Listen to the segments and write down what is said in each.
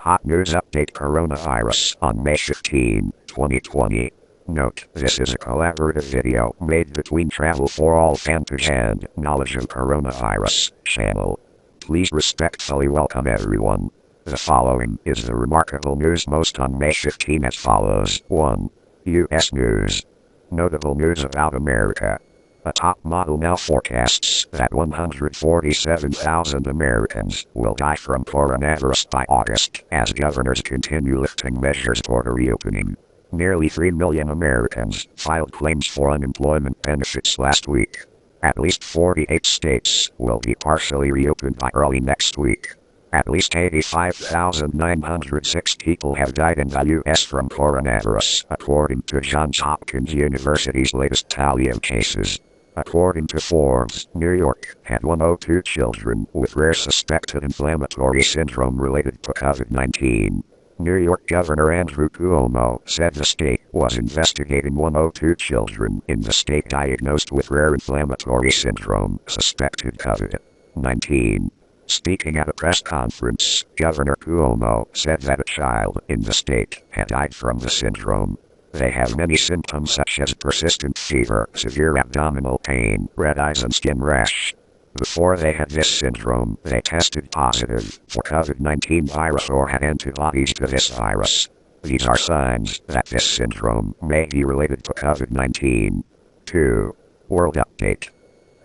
Hot News Update Coronavirus on May 15, 2020. Note, this is a collaborative video made between Travel for All Fantage and Knowledge of Coronavirus channel. Please respectfully welcome everyone. The following is the remarkable news most on May 15 as follows. 1. U.S. News. Notable news about America. A top model now forecasts that 147,000 Americans will die from coronavirus by August as governors continue lifting measures toward a reopening. Nearly 3 million Americans filed claims for unemployment benefits last week. At least 48 states will be partially reopened by early next week. At least 85,906 people have died in the U.S. from coronavirus, according to Johns Hopkins University's latest tally of cases. According to Forbes, New York had 102 children with rare suspected inflammatory syndrome related to COVID-19. New York Governor Andrew Cuomo said the state was investigating 102 children in the state diagnosed with rare inflammatory syndrome suspected COVID-19. Speaking at a press conference, Governor Cuomo said that a child in the state had died from the syndrome. They have many symptoms such as persistent fever, severe abdominal pain, red eyes and skin rash. Before they had this syndrome, they tested positive for COVID-19 virus or had antibodies to this virus. These are signs that this syndrome may be related to COVID-19. 2. World Update.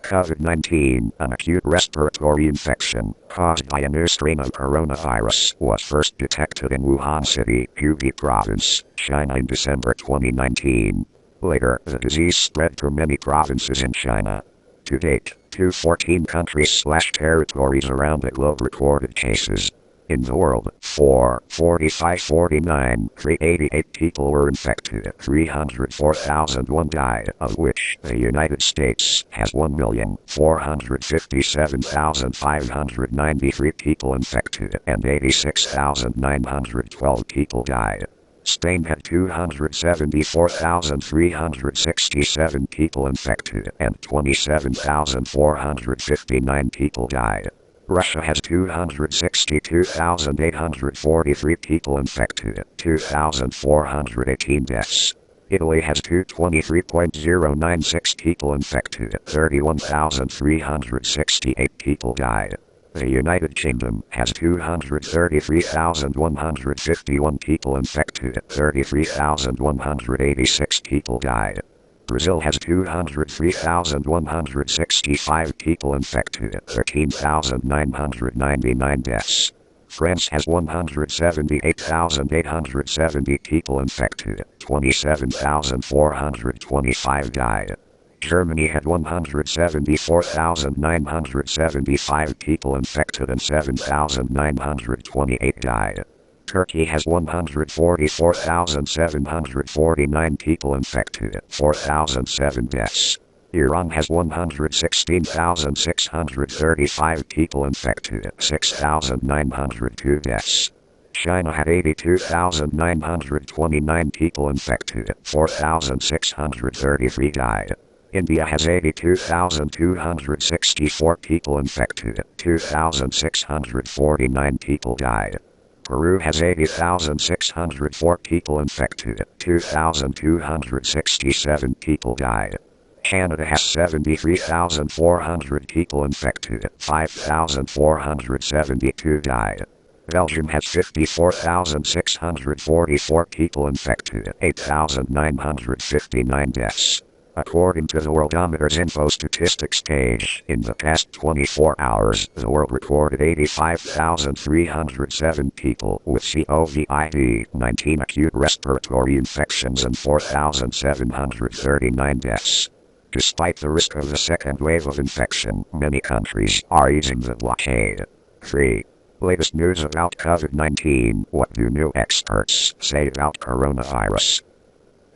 COVID-19, an acute respiratory infection caused by a new strain of coronavirus, was first detected in Wuhan City, Hubei Province, China in December 2019. Later, the disease spread to many provinces in China. To date, 214 countries/territories around the globe recorded cases. In the world, 388 people were infected, 304,001 died, of which the United States has 1,457,593 people infected and 86,912 people died. Spain had 274,367 people infected and 27,459 people died. Russia has 262,843 people infected, 2,418 deaths. Italy has 223,096 people infected, 31,368 people died. The United Kingdom has 233,151 people infected, 33,186 people died. Brazil has 203,165 people infected, 13,999 deaths. France has 178,870 people infected, 27,425 died. Germany had 174,975 people infected and 7,928 died. Turkey has 144,749 people infected, 4,007 deaths. Iran has 116,635 people infected, 6,902 deaths. China had 82,929 people infected, 4,633 died. India has 82,264 people infected, 2,649 people died. Peru has 80,604 people infected, 2,267 people died. Canada has 73,400 people infected, 5,472 died. Belgium has 54,644 people infected, 8,959 deaths. According to the Worldometer's info statistics page, in the past 24 hours, the world recorded 85,307 people with COVID-19 acute respiratory infections and 4,739 deaths. Despite the risk of the second wave of infection, many countries are easing the blockade. 3. Latest news about COVID-19. What do new experts say about coronavirus?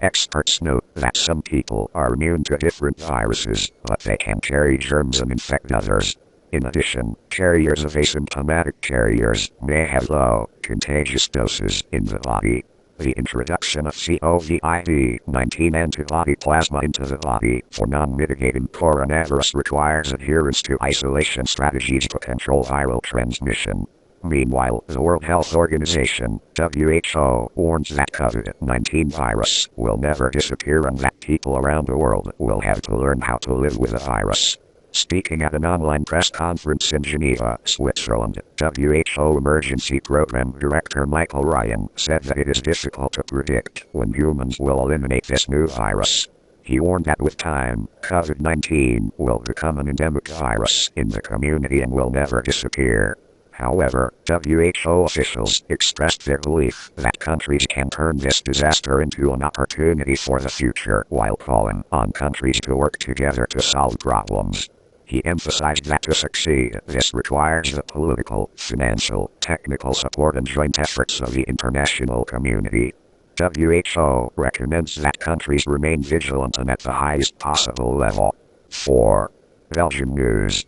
Experts note that some people are immune to different viruses, but they can carry germs and infect others. In addition, carriers of asymptomatic carriers may have low, contagious doses in the body. The introduction of COVID-19 antibody plasma into the body for non-mitigating coronavirus requires adherence to isolation strategies to control viral transmission. Meanwhile, the World Health Organization, WHO, warns that COVID-19 virus will never disappear and that people around the world will have to learn how to live with the virus. Speaking at an online press conference in Geneva, Switzerland, WHO Emergency Program Director Michael Ryan said that it is difficult to predict when humans will eliminate this new virus. He warned that with time, COVID-19 will become an endemic virus in the community and will never disappear. However, WHO officials expressed their belief that countries can turn this disaster into an opportunity for the future while calling on countries to work together to solve problems. He emphasized that to succeed, this requires the political, financial, technical support and joint efforts of the international community. WHO recommends that countries remain vigilant and at the highest possible level. 4. Belgian news.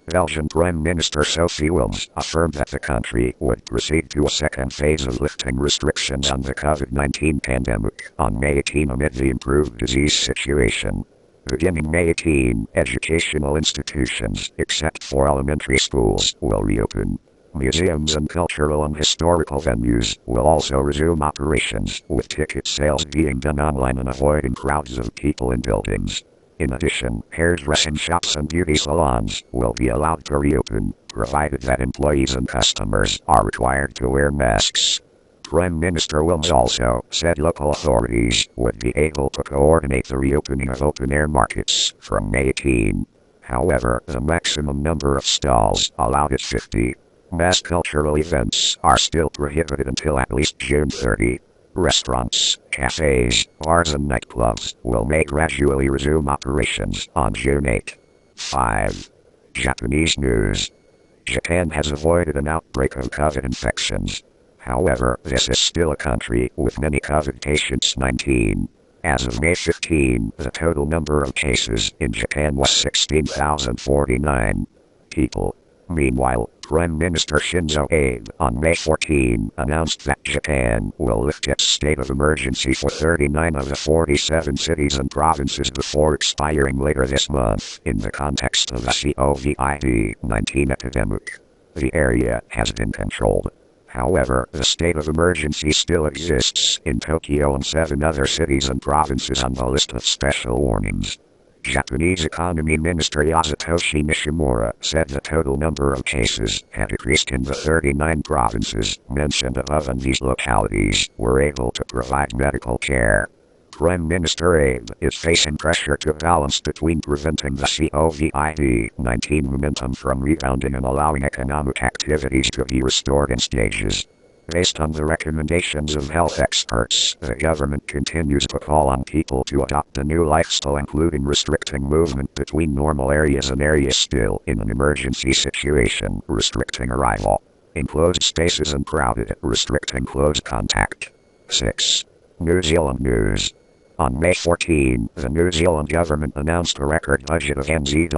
Belgian Prime Minister Sophie Wilms affirmed that the country would proceed to a second phase of lifting restrictions on the COVID-19 pandemic on May 18 amid the improved disease situation. Beginning May 18, educational institutions, except for elementary schools, will reopen. Museums and cultural and historical venues will also resume operations, with ticket sales being done online and avoiding crowds of people in buildings. In addition, hairdressing shops and beauty salons will be allowed to reopen, provided that employees and customers are required to wear masks. Prime Minister Wilms also said local authorities would be able to coordinate the reopening of open-air markets from May 18. However, the maximum number of stalls allowed is 50. Mass cultural events are still prohibited until at least June 30. Restaurants, cafes, bars and nightclubs may gradually resume operations on June 8. 5. Japanese news. Japan has avoided an outbreak of COVID infections. However, this is still a country with many COVID patients. 19. As of May 15, the total number of cases in Japan was 16,049 people. Meanwhile, Prime Minister Shinzo Abe on May 14 announced that Japan will lift its state of emergency for 39 of the 47 cities and provinces before expiring later this month in the context of the COVID-19 epidemic. The area has been controlled. However, the state of emergency still exists in Tokyo and 7 other cities and provinces on the list of special warnings. Japanese Economy Minister Yasutoshi Nishimura said the total number of cases had decreased in the 39 provinces mentioned above, and these localities were able to provide medical care. Prime Minister Abe is facing pressure to balance between preventing the COVID-19 momentum from rebounding and allowing economic activities to be restored in stages. Based on the recommendations of health experts, the government continues to call on people to adopt a new lifestyle, including restricting movement between normal areas and areas still in an emergency situation, restricting arrival in closed spaces and crowded, restricting close contact. 6. New Zealand news. On May 14, the New Zealand government announced a record budget of $50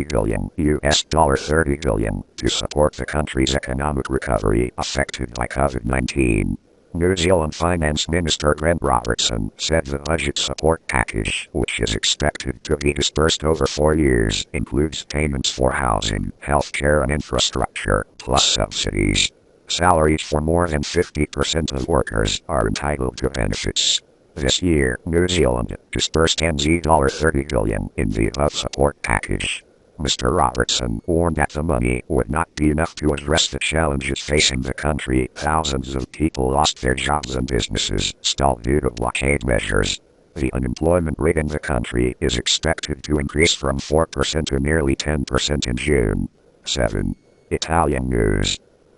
billion, $30 billion, to support the country's economic recovery affected by COVID-19. New Zealand Finance Minister Grant Robertson said the budget support package, which is expected to be dispersed over 4 years, includes payments for housing, healthcare and infrastructure, plus subsidies. Salaries for more than 50% of workers are entitled to benefits. This year, New Zealand dispersed $30 billion in the above support package. Mr. Robertson warned that the money would not be enough to address the challenges facing the country. Thousands of people lost their jobs and businesses stalled due to blockade measures. The unemployment rate in the country is expected to increase from 4% to nearly 10% in June. 7. Italian news.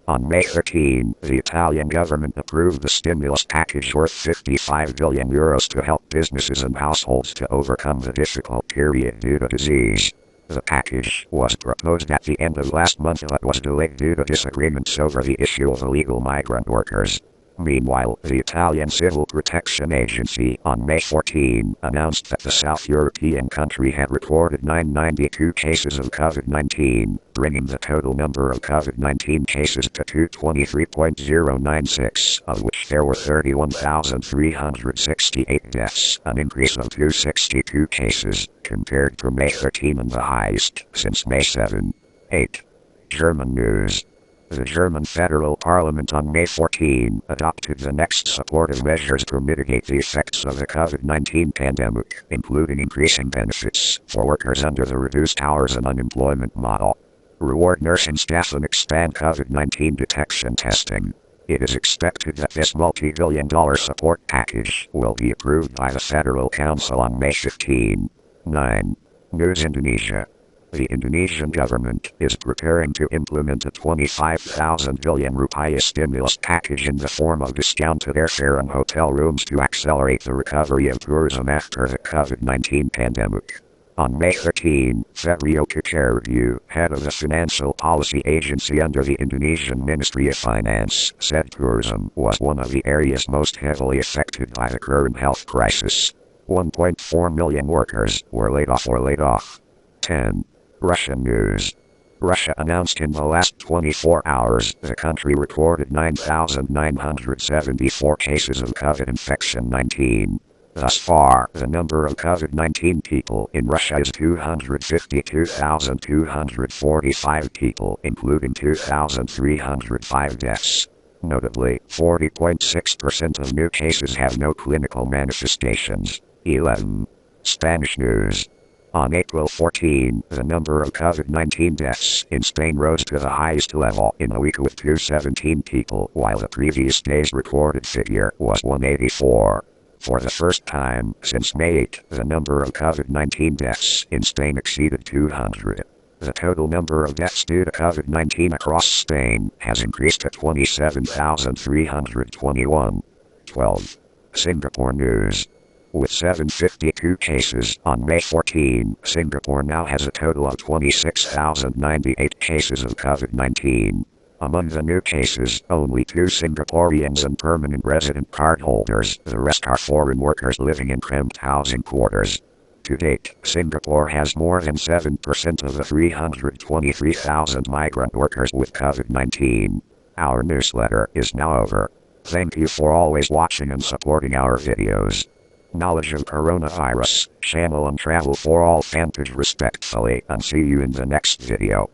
On May 13, the Italian government approved the stimulus package worth €55 billion to help businesses and households to overcome the difficult period due to disease. The package was proposed at the end of last month but was delayed due to disagreements over the issue of illegal migrant workers. Meanwhile, the Italian Civil Protection Agency on May 14 announced that the South European country had recorded 992 cases of COVID-19, bringing the total number of COVID-19 cases to 223.096, of which there were 31,368 deaths, an increase of 262 cases, compared to May 13 and the highest since May 7. 8. German news. The German federal parliament on May 14 adopted the next supportive measures to mitigate the effects of the COVID-19 pandemic, including increasing benefits for workers under the reduced hours and unemployment model. Reward nursing staff and expand COVID-19 detection testing. It is expected that this multi-billion-dollar support package will be approved by the Federal Council on May 15. 9. News Indonesia. The Indonesian government is preparing to implement a 25,000 billion rupiah stimulus package in the form of discounted airfare and hotel rooms to accelerate the recovery of tourism after the COVID-19 pandemic. On May 13, Febrio Kekaribu, head of the Financial Policy Agency under the Indonesian Ministry of Finance, said tourism was one of the areas most heavily affected by the current health crisis. 1.4 million workers were laid off. 10. Russian news. Russia announced in the last 24 hours the country recorded 9,974 cases of COVID-19. Thus far, the number of COVID-19 people in Russia is 252,245 people, including 2,305 deaths. Notably, 40.6% of new cases have no clinical manifestations. 11. Spanish news. On April 14, the number of COVID-19 deaths in Spain rose to the highest level in a week with 217 people, while the previous day's recorded figure was 184. For the first time since May 8, the number of COVID-19 deaths in Spain exceeded 200. The total number of deaths due to COVID-19 across Spain has increased to 27,321. 12. Singapore news. With 752 cases on May 14, Singapore now has a total of 26,098 cases of COVID-19. Among the new cases, only 2 Singaporeans and permanent resident cardholders, the rest are foreign workers living in cramped housing quarters. To date, Singapore has more than 7% of the 323,000 migrant workers with COVID-19. Our newsletter is now over. Thank you for always watching and supporting our videos. Knowledge of coronavirus, channel and travel for all fantage respectfully, and see you in the next video.